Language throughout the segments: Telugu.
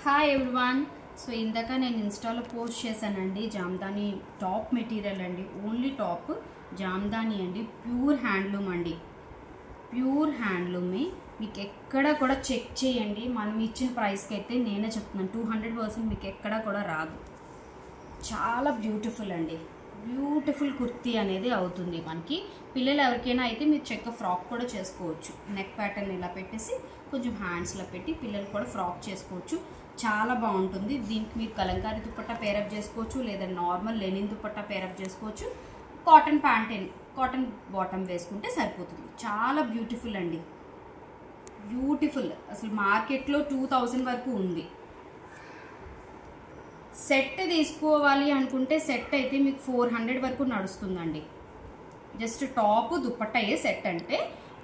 Hi everyone. సో ఇందాక నేను ఇన్స్టాలో పోస్ట్ చేశానండి జామ్దాని టాప్ మెటీరియల్ అండి. ఓన్లీ టాప్ జామ్దాని అండి. ప్యూర్ హ్యాండ్లూమ్ అండి. ప్యూర్ హ్యాండ్లూమే. మీకు ఎక్కడ కూడా చెక్ చేయండి. మనం ఇచ్చిన ప్రైస్కి అయితే నేనే చెప్తున్నాను 200% మీకు ఎక్కడ కూడా రాదు. చాలా బ్యూటిఫుల్ అండి. బ్యూటిఫుల్ కుర్తీ అనేది అవుతుంది మనకి. పిల్లలు ఎవరికైనా అయితే మీరు చెక్క ఫ్రాక్ కూడా చేసుకోవచ్చు. నెక్ ప్యాటర్న్ ఇలా పెట్టేసి కొంచెం హ్యాండ్స్లో పెట్టి పిల్లలు కూడా ఫ్రాక్ చేసుకోవచ్చు. చాలా బాగుంటుంది. దీనికి మీరు కలంకారీ దుపట్టా పేరప్ చేసుకోవచ్చు, లేదా నార్మల్ లెనిన్ దుపట్టా పేరప్ చేసుకోవచ్చు. కాటన్ కాటన్ బాటమ్ వేసుకుంటే సరిపోతుంది. చాలా బ్యూటిఫుల్ అండి. బ్యూటిఫుల్. అసలు మార్కెట్లో 2000 వరకు ఉంది. సెట్ తీసుకోవాలి అనుకుంటే సెట్ అయితే మీకు 400 వరకు నడుస్తుందండి. జస్ట్ టాప్ దుపట్టయే సెట్ అంటే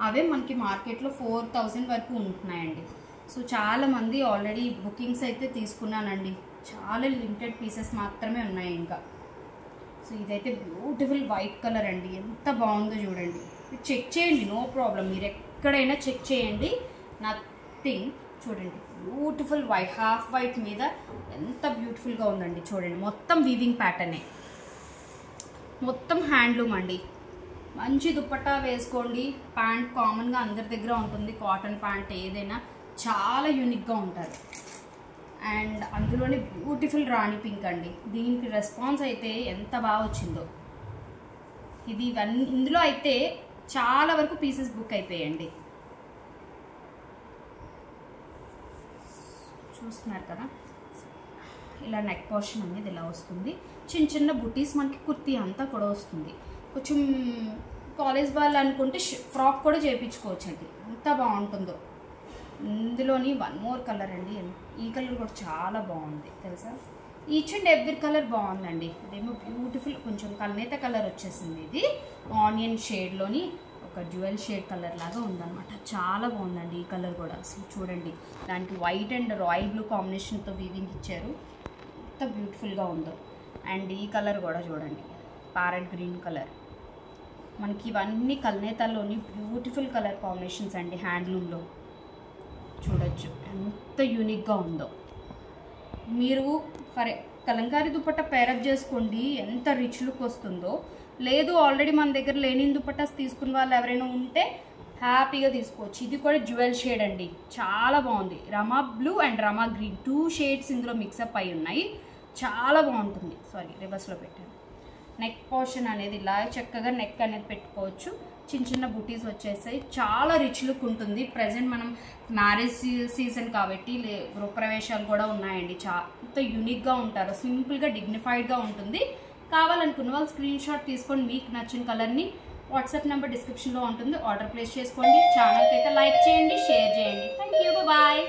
అవే మనకి మార్కెట్లో 4000 వరకు ఉంటున్నాయండి. సో చాలామంది ఆల్రెడీ బుకింగ్స్ అయితే తీసుకున్నానండి. చాలా లిమిటెడ్ పీసెస్ మాత్రమే ఉన్నాయి ఇంకా. సో ఇదైతే బ్యూటిఫుల్ వైట్ కలర్ అండి. ఎంత బాగుందో చూడండి. చెక్ చేయండి, నో ప్రాబ్లం. మీరు ఎక్కడైనా చెక్ చేయండి, నథింగ్. చూడండి, బ్యూటిఫుల్ వైట్, హాఫ్ వైట్ మీద ఎంత బ్యూటిఫుల్గా ఉందండి. చూడండి, మొత్తం వీవింగ్ ప్యాటర్నే, మొత్తం హ్యాండ్లూమ్ అండి. మంచి దుపట్టా వేసుకోండి. ప్యాంట్ కామన్గా అందరి దగ్గర ఉంటుంది. కాటన్ ప్యాంట్ ఏదైనా చాలా యూనిక్గా ఉంటుంది. అండ్ అందులోనే బ్యూటిఫుల్ రాణి పింక్ అండి. దీనికి రెస్పాన్స్ అయితే ఎంత బాగా వచ్చిందో. ఇందులో అయితే చాలా వరకు పీసెస్ బుక్ అయిపోయాయండి. చూస్తున్నారు కదా, ఇలా నెక్ పోర్షన్ అనేది ఇలా వస్తుంది. చిన్న చిన్న బుటీస్ మనకి కుర్తీ అంతా కూడా వస్తుంది. కొంచెం కాలేజ్ వాళ్ళు అనుకుంటే ఫ్రాక్ కూడా చేయించుకోవచ్చు అండి. ఎంత బాగుంటుందో. ఇందులోని వన్ మోర్ కలర్ అండి. ఈ కలర్ కూడా చాలా బాగుంది తెలుసా. ఈచ్ అండ్ ఎవ్రీ కలర్ బాగుందండి. ఇదేమో బ్యూటిఫుల్ కొంచెం కల్నేత కలర్ వచ్చేసింది. ఇది ఆనియన్ షేడ్లోని ఒక జ్యువెల్ షేడ్ కలర్ లాగా ఉందన్నమాట. చాలా బాగుందండి ఈ కలర్ కూడా. అసలు చూడండి, దానికి వైట్ అండ్ రాయల్ బ్లూ కాంబినేషన్తో వీవింగ్ ఇచ్చారు. ఎంత బ్యూటిఫుల్గా ఉందో. అండ్ ఈ కలర్ కూడా చూడండి, ప్యారెట్ గ్రీన్ కలర్. మనకి ఇవన్నీ కల్నేతలోని బ్యూటిఫుల్ కలర్ కాంబినేషన్స్ అండి. హ్యాండ్లూమ్లో చూడొచ్చు ఎంత యూనిక్గా ఉందో. మీరు కలంకారీ దుపట్టా పేరప్ చేసుకోండి, ఎంత రిచ్ లుక్ వస్తుందో. లేదు ఆల్రెడీ మన దగ్గర లెనిన్ దుపట్టాస్ తీసుకున్న వాళ్ళు ఎవరైనా ఉంటే హ్యాపీగా తీసుకోవచ్చు. ఇది కూడా జ్యువెల్ షేడ్ అండి. చాలా బాగుంది. Rama blue and Rama green 2 shades ఇందులో మిక్సప్ అయి ఉన్నాయి. చాలా బాగుంటుంది. సారీ, రివర్స్లో పెట్టాను. నెక్ పోర్షన్ అనేది ఇలా చక్కగా నెక్ అనేది పెట్టుకోవచ్చు. చిన్న చిన్న బుటీస్ వచ్చేసాయి. చాలా రిచ్ లుక్ ఉంటుంది. ప్రజెంట్ మనం మ్యారేజ్ సీజన్ కాబట్టి గృహప్రవేశాలు కూడా ఉన్నాయండి. చాలా యూనిక్గా ఉంటారు. సింపుల్గా డిగ్నిఫైడ్గా ఉంటుంది. కావాలనుకున్న వాళ్ళు స్క్రీన్ షాట్ తీసుకొని మీకు నచ్చిన కలర్ని వాట్సాప్ నెంబర్ డిస్క్రిప్షన్లో ఉంటుంది. ఆర్డర్ ప్లేస్ చేసుకోండి. ఛానల్కి అయితే లైక్ చేయండి, షేర్ చేయండి. Thank you, bye.